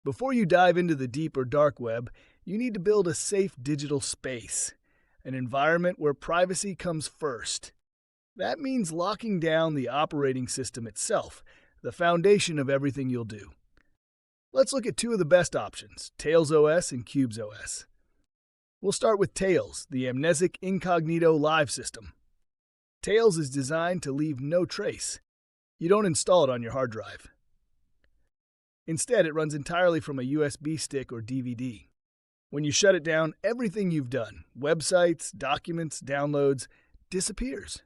Before you dive into the deep or dark web, you need to build a safe digital space, an environment where privacy comes first. That means locking down the operating system itself, the foundation of everything you'll do. Let's look at two of the best options, Tails OS and Qubes OS. We'll start with Tails, the amnesic incognito live system. Tails is designed to leave no trace. You don't install it on your hard drive. Instead, it runs entirely from a USB stick or DVD. When you shut it down, everything you've done, websites, documents, downloads, disappears.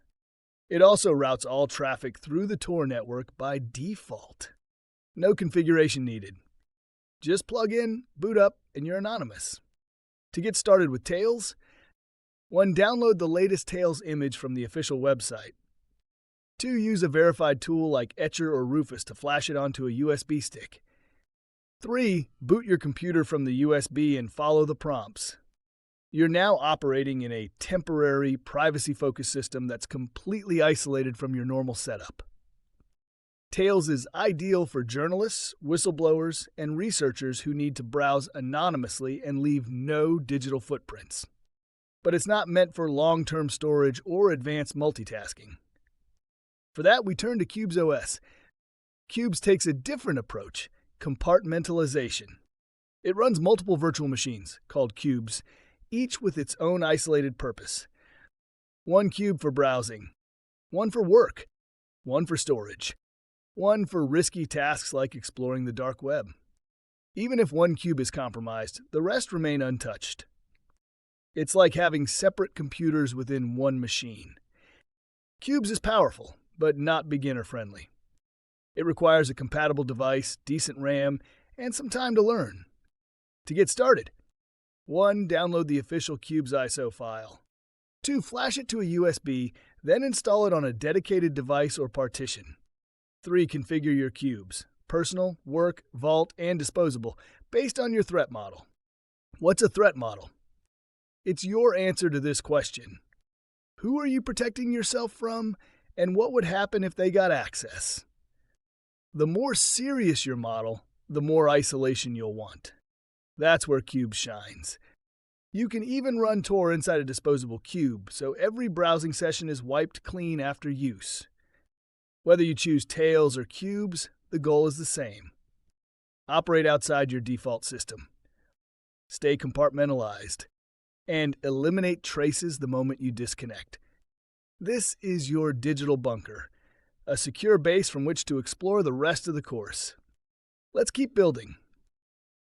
It also routes all traffic through the Tor network by default. No configuration needed. Just plug in, boot up, and you're anonymous. To get started with Tails, 1. Download the latest Tails image from the official website. 2. Use a verified tool like Etcher or Rufus to flash it onto a USB stick. 3. Boot your computer from the USB and follow the prompts. You're now operating in a temporary, privacy-focused system that's completely isolated from your normal setup. Tails is ideal for journalists, whistleblowers, and researchers who need to browse anonymously and leave no digital footprints. But it's not meant for long-term storage or advanced multitasking. For that, we turn to Qubes OS. Qubes takes a different approach, compartmentalization. It runs multiple virtual machines, called Qubes, each with its own isolated purpose. 1 cube for browsing, 1 for work, 1 for storage, 1 for risky tasks like exploring the dark web. Even if 1 cube is compromised, the rest remain untouched. It's like having separate computers within one machine. Qubes is powerful, but not beginner-friendly. It requires a compatible device, decent RAM, and some time to learn. To get started, 1. Download the official Qubes ISO file. 2. Flash it to a USB, then install it on a dedicated device or partition. 3. Configure your Qubes, personal, work, vault, and disposable, based on your threat model. What's a threat model? It's your answer to this question. Who are you protecting yourself from, and what would happen if they got access? The more serious your model, the more isolation you'll want. That's where Qubes shines. You can even run Tor inside a disposable cube, so every browsing session is wiped clean after use. Whether you choose Tails or Qubes, the goal is the same. Operate outside your default system. Stay compartmentalized. And eliminate traces the moment you disconnect. This is your digital bunker, a secure base from which to explore the rest of the course. Let's keep building.